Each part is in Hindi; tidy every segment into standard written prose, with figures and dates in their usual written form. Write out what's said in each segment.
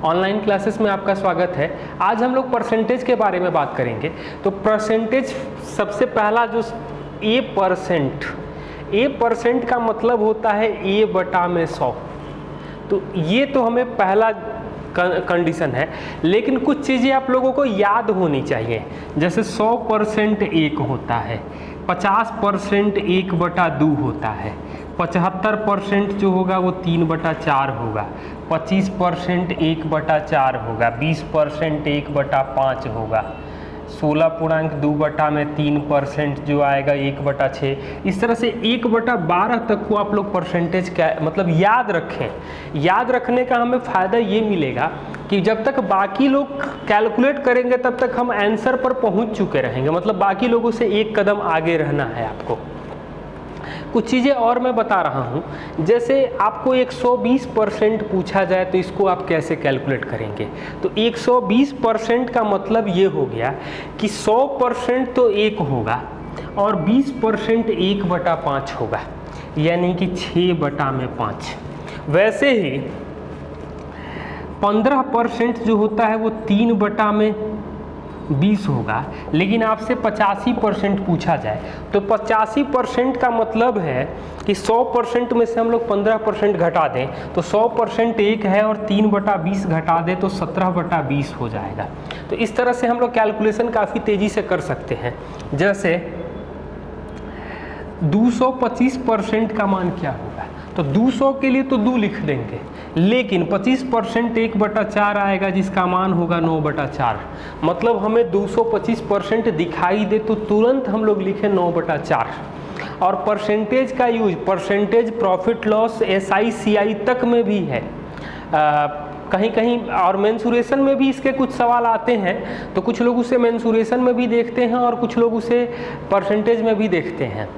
ऑनलाइन क्लासेस में आपका स्वागत है। आज हम लोग परसेंटेज के बारे में बात करेंगे। तो परसेंटेज सबसे पहला जो ए परसेंट का मतलब होता है ए बटा में 100। तो ये तो हमें पहला कंडीशन है, लेकिन कुछ चीज़ें आप लोगों को याद होनी चाहिए। जैसे 100% 1 होता है, 50% 1/2 होता है, 75% जो होगा वो 3/4 होगा, 25% 1/4 होगा, 20% 1/5 होगा, 16.2/3% जो आएगा 1/6। इस तरह से 1/12 तक को आप लोग परसेंटेज क्या मतलब याद रखें। याद रखने का हमें फ़ायदा ये मिलेगा कि जब तक बाकी लोग कैलकुलेट करेंगे तब तक हम आंसर पर पहुंच चुके रहेंगे, मतलब बाकी लोगों से एक कदम आगे रहना है आपको। कुछ चीज़ें और मैं बता रहा हूँ, जैसे आपको 120% पूछा जाए तो इसको आप कैसे कैलकुलेट करेंगे। तो 120% का मतलब ये हो गया कि 100% तो 1 होगा और 20% 1/5 होगा, यानी कि 6/5। वैसे ही 15% जो होता है वो 3/20 होगा, लेकिन आपसे 85% पूछा जाए तो 85% का मतलब है कि 100% में से हम लोग 15% घटा दें तो 100% 1 है और 3/20 घटा दें तो 17/20 हो जाएगा। तो इस तरह से हम लोग कैलकुलेशन काफ़ी तेज़ी से कर सकते हैं। जैसे 225% का मान क्या होगा, तो 200 के लिए तो 2 लिख देंगे, लेकिन 25% 1/4 आएगा जिसका मान होगा 9/4। मतलब हमें 225% दिखाई दे तो तुरंत हम लोग लिखें 9/4। और परसेंटेज का use percentage profit loss SI CI तक में भी है, कहीं कहीं और मेंसुरेशन में भी इसके कुछ सवाल आते हैं। तो कुछ लोग उसे मेंसुरेशन में भी देखते हैं और कुछ लोग उसे परसेंटेज में भी देखते हैं।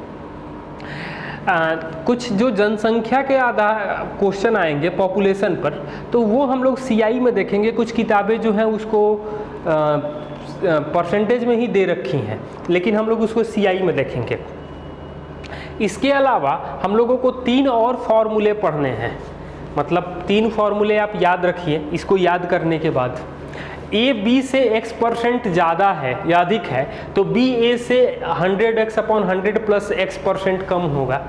कुछ जो जनसंख्या के आधार क्वेश्चन आएंगे पॉपुलेशन पर, तो वो हम लोग CI में देखेंगे। कुछ किताबें जो हैं उसको परसेंटेज में ही दे रखी हैं, लेकिन हम लोग उसको CI में देखेंगे। इसके अलावा हम लोगों को 3 और फॉर्मूले पढ़ने हैं, मतलब 3 फॉर्मूले आप याद रखिए। इसको याद करने के बाद A B से X% ज़्यादा है या अधिक है तो B A से 100x/100 + X% कम होगा।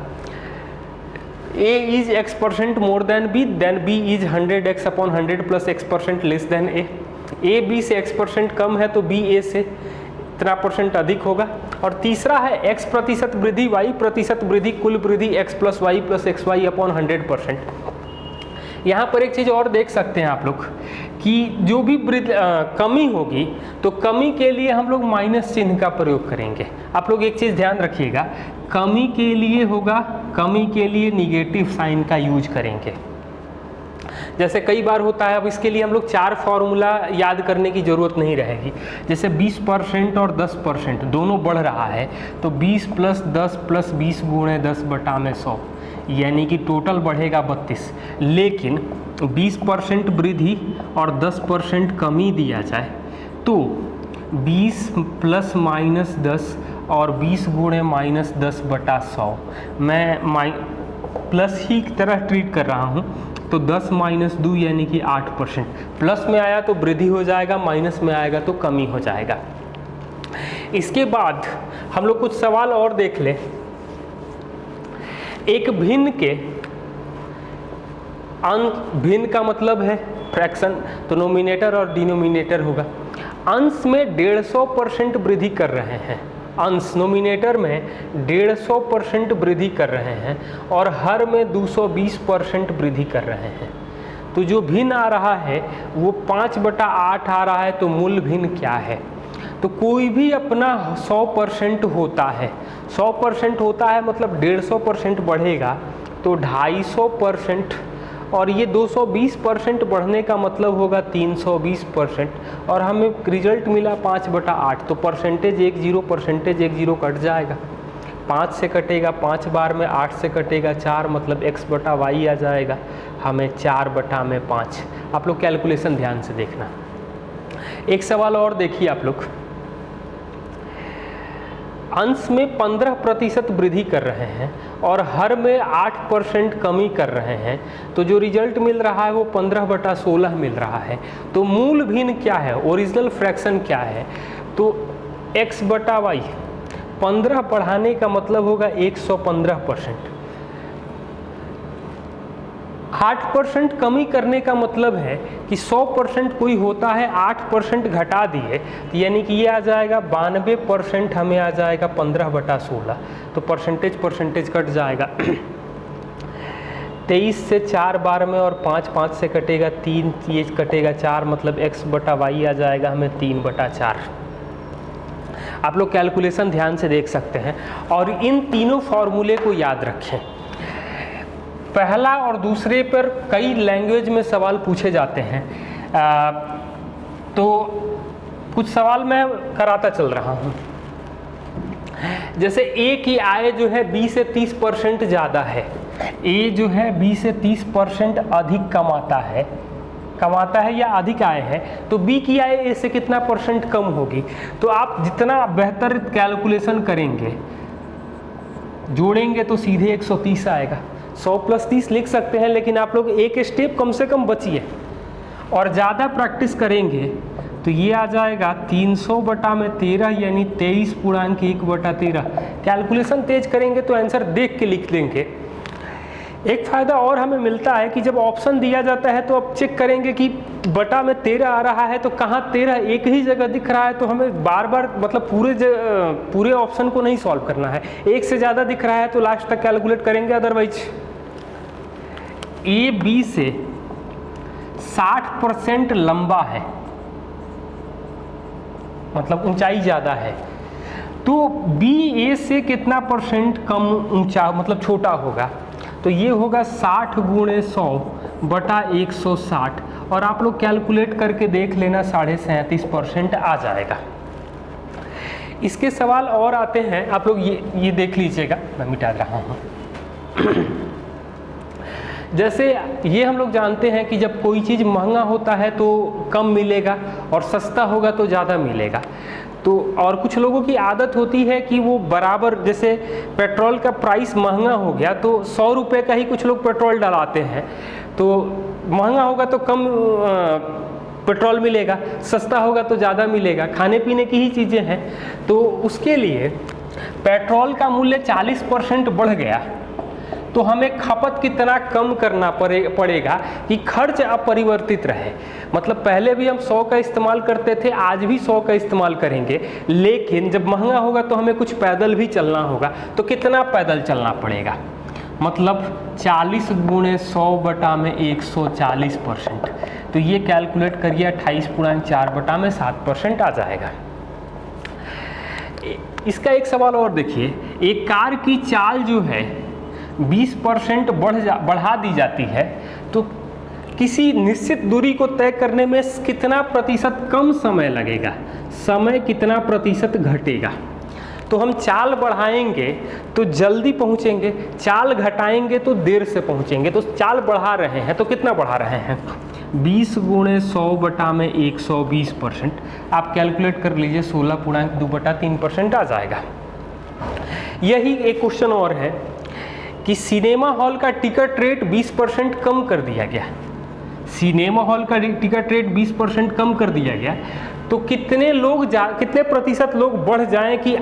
A is X% more than B, then B is 100x/100 + X% less than A। A B से X% कम है तो B A से इतना % अधिक होगा। और तीसरा है X% वृद्धि Y% वृद्धि कुल वृद्धि X + Y + XY/100%। यहाँ पर एक चीज़ और देख सकते हैं आप लोग कि जो भी कमी होगी तो कमी के लिए हम लोग माइनस चिन्ह का प्रयोग करेंगे। आप लोग एक चीज़ ध्यान रखिएगा, कमी के लिए होगा, कमी के लिए निगेटिव साइन का यूज करेंगे। जैसे कई बार होता है, अब इसके लिए हम लोग 4 फॉर्मूला याद करने की ज़रूरत नहीं रहेगी। जैसे 20% और 10% दोनों बढ़ रहा है तो 20 + 10 + 20 × 10/100, यानी कि टोटल बढ़ेगा 32। लेकिन 20% वृद्धि और 10% कमी दिया जाए तो 20 ± 10 और 20 × -10/100, मैं प्लस ही की तरह ट्रीट कर रहा हूँ। तो 10 - 2 यानी कि 8%। प्लस में आया तो वृद्धि हो जाएगा, माइनस में आएगा तो कमी हो जाएगा। इसके बाद हम लोग कुछ सवाल और देख लें। एक भिन्न के भिन्न का मतलब है फ्रैक्शन, तो नोमिनेटर और डिनोमिनेटर होगा। अंश में 150% वृद्धि कर रहे हैं, अंश नोमिनेटर में 150% वृद्धि कर रहे हैं और हर में 220% वृद्धि कर रहे हैं। तो जो भिन्न आ रहा है वो 5/8 आ रहा है। तो मूल भिन्न क्या है, तो कोई भी अपना 100% होता है, 100% होता है मतलब 150% बढ़ेगा तो 250%, और ये 220% बढ़ने का मतलब होगा 320%, और हमें रिजल्ट मिला 5/8। तो परसेंटेज 10% कट जाएगा। 5 से कटेगा 5 बार में, 8 से कटेगा 4, मतलब X/Y आ जाएगा, हमें 4/5। आप लोग कैलकुलेशन ध्यान से देखना। एक सवाल और देखिए आप लोग, अंश में 15% वृद्धि कर रहे हैं और हर में 8% कमी कर रहे हैं, तो जो रिजल्ट मिल रहा है वो 15/16 मिल रहा है। तो मूल भिन्न क्या है, ओरिजिनल फ्रैक्शन क्या है, तो x/y 15 बढ़ाने का मतलब होगा 115%। 8% कमी करने का मतलब है कि 100% कोई होता है, 8% घटा दिए, तो यानी कि ये आ जाएगा 92% हमें आ जाएगा 15/16, तो परसेंटेज कट जाएगा। 23 से 4 बार में और 5 से कटेगा 3, ये कटेगा 4, मतलब x/y आ जाएगा हमें 3/4। आप लोग कैलकुलेशन ध्यान से देख सकते हैं और इन तीनों फॉर्मूले को याद रखें। पहला और दूसरे पर कई लैंग्वेज में सवाल पूछे जाते हैं, तो कुछ सवाल मैं कराता चल रहा हूँ। जैसे ए की आय जो है 20 से 30% ज़्यादा है, ए जो है 20 से 30% अधिक कमाता है या अधिक आय है, तो बी की आय ए से कितना % कम होगी। तो आप जितना बेहतर कैलकुलेशन करेंगे, जोड़ेंगे तो सीधे 130 आएगा। 100 + 30 लिख सकते हैं, लेकिन आप लोग एक स्टेप कम से कम बचिए और ज़्यादा प्रैक्टिस करेंगे तो ये आ जाएगा 300/13 यानी 23.1/13। कैलकुलेशन तेज करेंगे तो आंसर देख के लिख लेंगे। एक फ़ायदा और हमें मिलता है कि जब ऑप्शन दिया जाता है तो अब चेक करेंगे कि बटा में 13 आ रहा है तो कहाँ 13 एक ही जगह दिख रहा है, तो हमें बार बार मतलब पूरे ऑप्शन को नहीं सॉल्व करना है। एक से ज़्यादा दिख रहा है तो लास्ट तक कैलकुलेट करेंगे, अदरवाइज ए बी से 60% लंबा है, मतलब ऊंचाई ज़्यादा है, तो बी ए से कितना % कम ऊंचा मतलब छोटा होगा, तो ये होगा 60 × 100/160 और आप लोग कैलकुलेट करके देख लेना 37.5% आ जाएगा। इसके सवाल और आते हैं, आप लोग ये देख लीजिएगा, मैं मिटा रहा हूँ। जैसे ये हम लोग जानते हैं कि जब कोई चीज़ महंगा होता है तो कम मिलेगा और सस्ता होगा तो ज़्यादा मिलेगा। तो और कुछ लोगों की आदत होती है कि वो बराबर, जैसे पेट्रोल का प्राइस महंगा हो गया तो 100 रुपये का ही कुछ लोग पेट्रोल डलाते हैं, तो महंगा होगा तो कम पेट्रोल मिलेगा, सस्ता होगा तो ज़्यादा मिलेगा। खाने पीने की ही चीज़ें हैं, तो उसके लिए पेट्रोल का मूल्य 40% बढ़ गया तो हमें खपत कितना कम करना पड़ेगा कि खर्च अपरिवर्तित रहे। मतलब पहले भी हम 100 का इस्तेमाल करते थे, आज भी 100 का इस्तेमाल करेंगे, लेकिन जब महंगा होगा तो हमें कुछ पैदल भी चलना होगा, तो कितना पैदल चलना पड़ेगा, मतलब 40 × 100/140%। तो ये कैलकुलेट करिए 28.4/7% आ जाएगा। इसका एक सवाल और देखिए, एक कार की चाल जो है 20% बढ़ा दी जाती है तो किसी निश्चित दूरी को तय करने में कितना प्रतिशत कम समय लगेगा, समय कितना प्रतिशत घटेगा। तो हम चाल बढ़ाएंगे तो जल्दी पहुंचेंगे, चाल घटाएंगे तो देर से पहुंचेंगे। तो चाल बढ़ा रहे हैं तो कितना बढ़ा रहे हैं, 20 × 100/120%। आप कैलकुलेट कर लीजिए 16.2/3% आ जाएगा। यही एक क्वेश्चन और है कि सिनेमा हॉल का टिकट रेट 20% कम कर दिया गया, सिनेमा हॉल का टिकट रेट 20% कम कर दिया गया, तो कितने प्रतिशत लोग बढ़ जाएं कि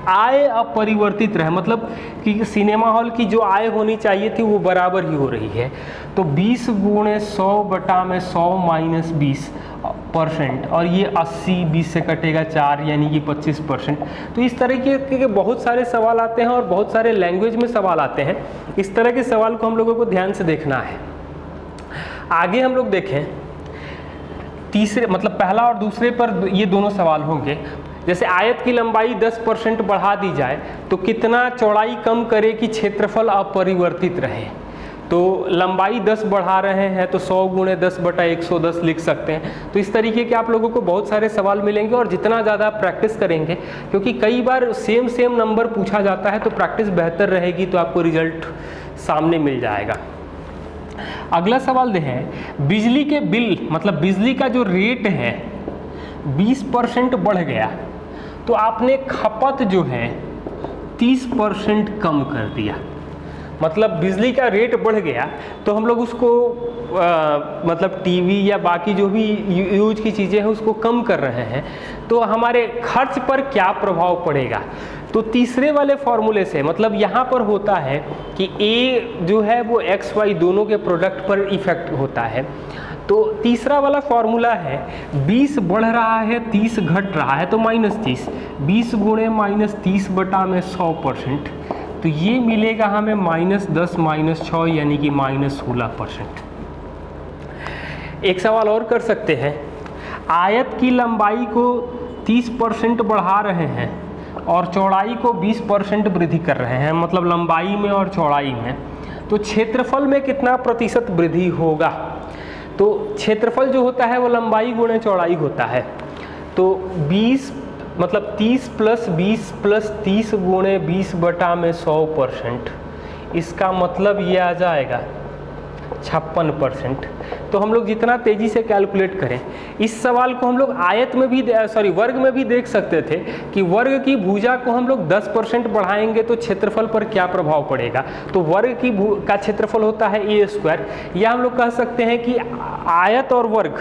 आय अपरिवर्तित रहे, मतलब कि सिनेमा हॉल की जो आय होनी चाहिए थी वो बराबर ही हो रही है। तो 20 × 100/100 - 20% और ये 80, 20 से कटेगा 4 यानी कि 25%। तो इस तरीके के बहुत सारे सवाल आते हैं और बहुत सारे लैंग्वेज में सवाल आते हैं। इस तरह के सवाल को हम लोगों को ध्यान से देखना है। आगे हम लोग देखें, तीसरे मतलब पहला और दूसरे पर ये दोनों सवाल होंगे। जैसे आयत की लंबाई 10% बढ़ा दी जाए तो कितना चौड़ाई कम करे कि क्षेत्रफल अपरिवर्तित रहे। तो लंबाई 10 बढ़ा रहे हैं तो 100 × 10/110 लिख सकते हैं। तो इस तरीके के आप लोगों को बहुत सारे सवाल मिलेंगे और जितना ज़्यादा प्रैक्टिस करेंगे, क्योंकि कई बार सेम नंबर पूछा जाता है, तो प्रैक्टिस बेहतर रहेगी तो आपको रिजल्ट सामने मिल जाएगा। अगला सवाल देखें, बिजली के बिल मतलब बिजली का जो रेट है 20% बढ़ गया तो आपने खपत जो है 30% कम कर दिया। मतलब बिजली का रेट बढ़ गया तो हम लोग उसको मतलब टीवी या बाकी जो भी यूज की चीज़ें हैं उसको कम कर रहे हैं, तो हमारे खर्च पर क्या प्रभाव पड़ेगा। तो तीसरे वाले फॉर्मूले से, मतलब यहाँ पर होता है कि ए जो है वो एक्स वाई दोनों के प्रोडक्ट पर इफेक्ट होता है। तो तीसरा वाला फॉर्मूला है 20 बढ़ रहा है 30 घट रहा है तो -30, 20 गुणे -30 बटा में 100%, तो ये मिलेगा हमें -10 -6 यानी कि -16%। एक सवाल और कर सकते हैं, आयत की लंबाई को 30% बढ़ा रहे हैं और चौड़ाई को 20% वृद्धि कर रहे हैं, मतलब लंबाई में और चौड़ाई में, तो क्षेत्रफल में कितना प्रतिशत वृद्धि होगा। तो क्षेत्रफल जो होता है वो लंबाई गुणे चौड़ाई होता है, तो 20 मतलब 30 + 20 + 30 गुणे 20 बटा में 100%, इसका मतलब ये आ जाएगा 56%। तो हम लोग जितना तेज़ी से कैलकुलेट करें, इस सवाल को हम लोग आयत में भी वर्ग में भी देख सकते थे कि वर्ग की भुजा को हम लोग 10% बढ़ाएंगे तो क्षेत्रफल पर क्या प्रभाव पड़ेगा। तो वर्ग की का क्षेत्रफल होता है a², या हम लोग कह सकते हैं कि आयत और वर्ग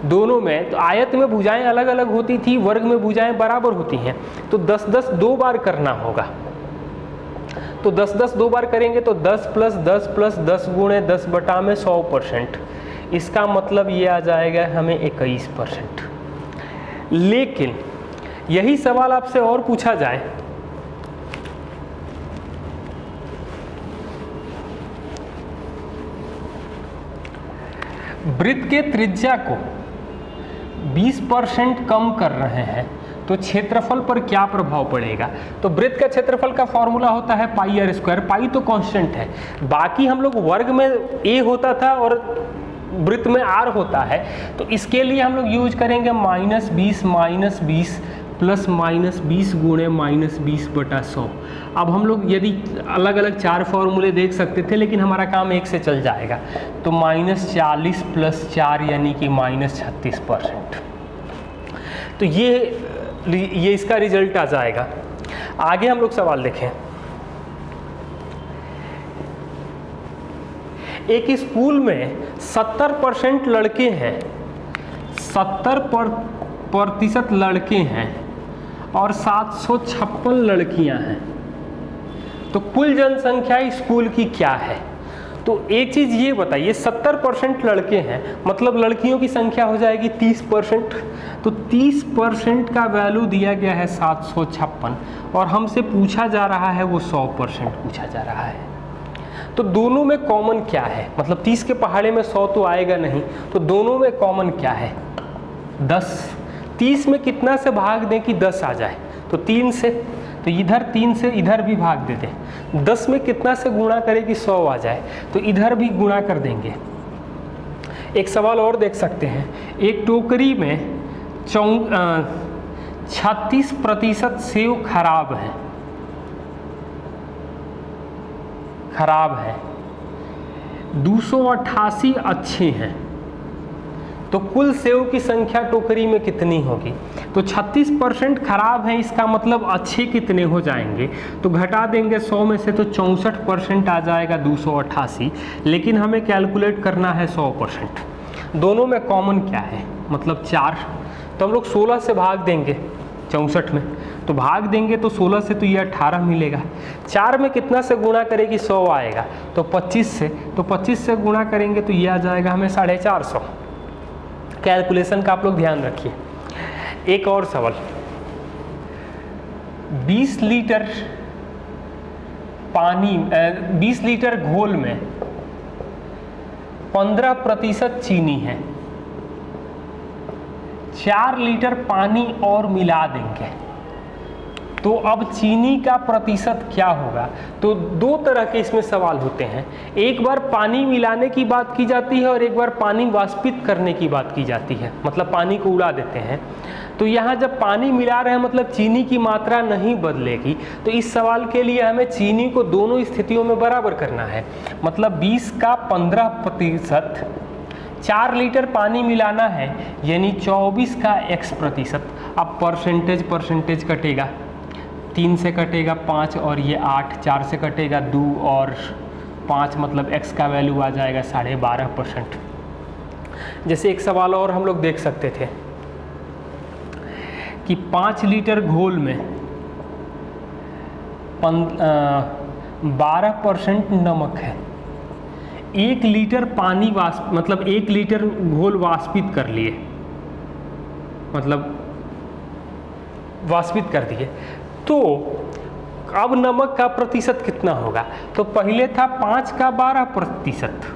दोनों में, तो आयत में भुजाएं अलग अलग होती थी, वर्ग में भुजाएं बराबर होती हैं, तो 10-10 2 बार करना होगा। तो 10-10 2 बार करेंगे तो 10 + 10 + 10 गुणे 10 बटा में 100%, इसका मतलब ये आ जाएगा हमें 21%। लेकिन यही सवाल आपसे और पूछा जाए, वृत्त के त्रिज्या को 20% कम कर रहे हैं तो क्षेत्रफल पर क्या प्रभाव पड़ेगा। तो वृत्त का क्षेत्रफल का फॉर्मूला होता है πr², पाई तो कांस्टेंट है, बाकी हम लोग वर्ग में a होता था और वृत्त में r होता है, तो इसके लिए हम लोग यूज करेंगे -20 + -20 गुणे -20 बटा 100। अब हम लोग यदि अलग अलग 4 फॉर्मूले देख सकते थे, लेकिन हमारा काम एक से चल जाएगा, तो -40 + 4 यानी कि -36%। तो ये इसका रिजल्ट आ जाएगा। आगे हम लोग सवाल देखें, एक स्कूल में 70% लड़के हैं, 70% लड़के हैं और 756 लड़कियां हैं, तो कुल जनसंख्या स्कूल की क्या है। तो एक चीज़ ये बताइए, 70% लड़के हैं मतलब लड़कियों की संख्या हो जाएगी 30%, तो 30% का वैल्यू दिया गया है 756 और हमसे पूछा जा रहा है वो 100% पूछा जा रहा है। तो दोनों में कॉमन क्या है, मतलब 30 के पहाड़े में 100 तो आएगा नहीं, तो दोनों में कॉमन क्या है 10। 30 में कितना से भाग दें कि 10 आ जाए, तो 3 से, तो इधर 3 से इधर भी भाग देते हैं। 10 में कितना से गुणा करें कि 100 आ जाए, तो इधर भी गुणा कर देंगे। एक सवाल और देख सकते हैं, एक टोकरी में 36% सेव खराब है, 288 अच्छे हैं, तो कुल सेव की संख्या टोकरी में कितनी होगी। तो 36% खराब है, इसका मतलब अच्छे कितने हो जाएंगे, तो घटा देंगे 100 में से तो 64% आ जाएगा 288, लेकिन हमें कैलकुलेट करना है 100%। दोनों में कॉमन क्या है, मतलब 4, तो हम लोग 16 से भाग देंगे 64 में, तो भाग देंगे तो 16 से तो ये 18 मिलेगा। 4 में कितना से गुणा करेगी 100 आएगा, तो 25 से, तो 25 से गुणा करेंगे तो ये आ जाएगा हमें 450। कैलकुलेशन का आप लोग ध्यान रखिए। एक और सवाल, 20 लीटर पानी 20 लीटर घोल में 15% चीनी है, 4 लीटर पानी और मिला देंगे, तो अब चीनी का प्रतिशत क्या होगा। तो 2 तरह के इसमें सवाल होते हैं, एक बार पानी मिलाने की बात की जाती है और एक बार पानी वाष्पित करने की बात की जाती है, मतलब पानी को उड़ा देते हैं। तो यहाँ जब पानी मिला रहे हैं मतलब चीनी की मात्रा नहीं बदलेगी, तो इस सवाल के लिए हमें चीनी को दोनों स्थितियों में बराबर करना है, मतलब 20 का 15%, 4 लीटर पानी मिलाना है यानी 24 का x%। अब परसेंटेज कटेगा, 3 से कटेगा 5 और ये 8, 4 से कटेगा 2 और 5 मतलब x का वैल्यू आ जाएगा 12.5%। जैसे एक सवाल और हम लोग देख सकते थे कि 5 लीटर घोल में 12% नमक है, 1 लीटर पानी मतलब 1 लीटर घोल वाष्पित कर लिए, मतलब वाष्पित कर दिए, तो अब नमक का प्रतिशत कितना होगा? तो पहले था 5 का 12%,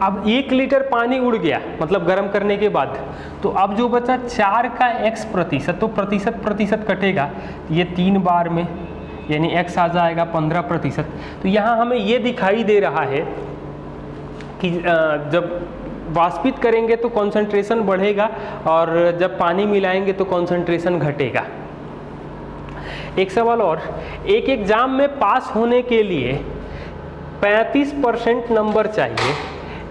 अब 1 लीटर पानी उड़ गया मतलब गर्म करने के बाद, तो अब जो बचा 4 का x%, तो प्रतिशत कटेगा, ये 3 बार में यानी x आ जाएगा 15%। तो यहाँ हमें ये दिखाई दे रहा है कि जब वाष्पित करेंगे तो कॉन्सेंट्रेशन बढ़ेगा और जब पानी मिलाएंगे तो कॉन्सेंट्रेशन घटेगा। एक सवाल और, एक एग्जाम में पास होने के लिए 35% नंबर चाहिए,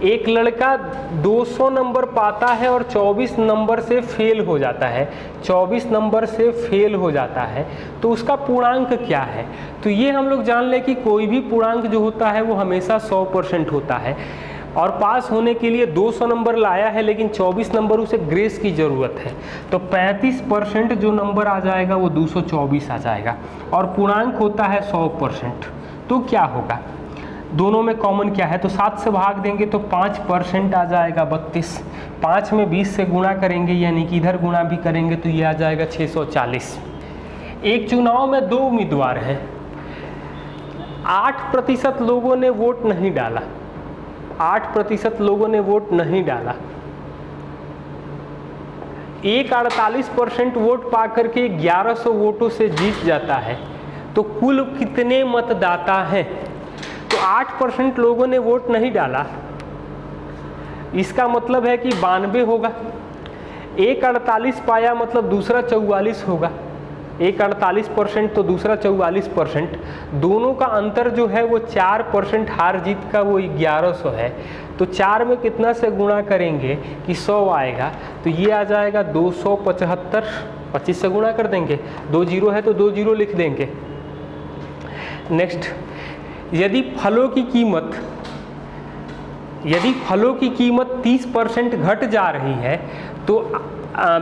एक लड़का 200 नंबर पाता है और 24 नंबर से फेल हो जाता है, 24 नंबर से फेल हो जाता है, तो उसका पूर्णांक क्या है? तो ये हम लोग जान लें कि कोई भी पूर्णांक जो होता है वो हमेशा 100% होता है, और पास होने के लिए 200 नंबर लाया है लेकिन 24 नंबर उसे ग्रेस की ज़रूरत है, तो 35% जो नंबर आ जाएगा वो 224 आ जाएगा, और पूर्णांक होता है 100%। तो क्या होगा? दोनों में कॉमन क्या है? तो 7 से भाग देंगे तो 5% आ जाएगा 32, 5 में 20 से गुणा करेंगे यानी कि इधर गुणा भी करेंगे तो ये आ जाएगा 640। एक चुनाव में 2 उम्मीदवार हैं, 8% लोगों ने वोट नहीं डाला, 8% लोगों ने वोट नहीं डाला, एक 48% वोट पाकर के 1100 वोटों से जीत जाता है, तो कुल कितने मतदाता हैं? तो 8% लोगों ने वोट नहीं डाला, इसका मतलब है कि 92 होगा, एक 48 पाया मतलब दूसरा 44 होगा, एक 48% तो दूसरा 44%, दोनों का अंतर जो है वो 4% हार जीत का वो 1100 है, तो 4 में कितना से गुणा करेंगे कि 100 आएगा, तो ये आ जाएगा 275, 25 से गुणा कर देंगे, 2 जीरो है तो 2 जीरो लिख देंगे। नेक्स्ट, यदि फलों की कीमत 30% घट जा रही है तो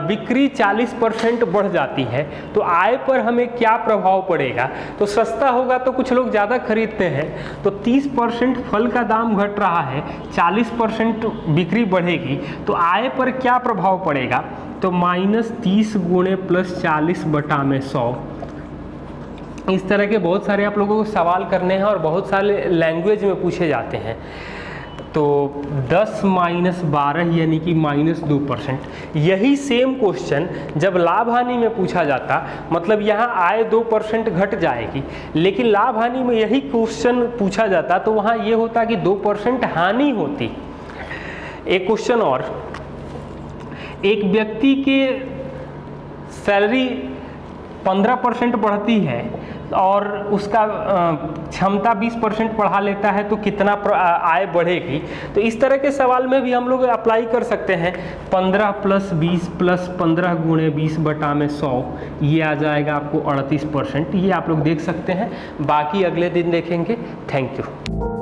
बिक्री 40% बढ़ जाती है, तो आय पर हमें क्या प्रभाव पड़ेगा? तो सस्ता होगा तो कुछ लोग ज़्यादा खरीदते हैं, तो 30% फल का दाम घट रहा है, 40% बिक्री बढ़ेगी, तो आय पर क्या प्रभाव पड़ेगा? तो -30 गुणे +40 बटा में 100। इस तरह के बहुत सारे आप लोगों को सवाल करने हैं और बहुत सारे लैंग्वेज में पूछे जाते हैं। तो 10 - 12 यानी कि -2%। यही सेम क्वेश्चन जब लाभ हानि में पूछा जाता, मतलब यहाँ आय 2% घट जाएगी, लेकिन लाभ हानि में यही क्वेश्चन पूछा जाता तो वहाँ ये होता कि 2% हानि होती। एक क्वेश्चन और, एक व्यक्ति के सैलरी 15% बढ़ती है और उसका क्षमता 20% बढ़ा लेता है, तो कितना आय बढ़ेगी? तो इस तरह के सवाल में भी हम लोग अप्लाई कर सकते हैं। 15 + 20 + 15 गुणे 20 बटा में 100, ये आ जाएगा आपको 38%। ये आप लोग देख सकते हैं, बाकी अगले दिन देखेंगे। Thank you.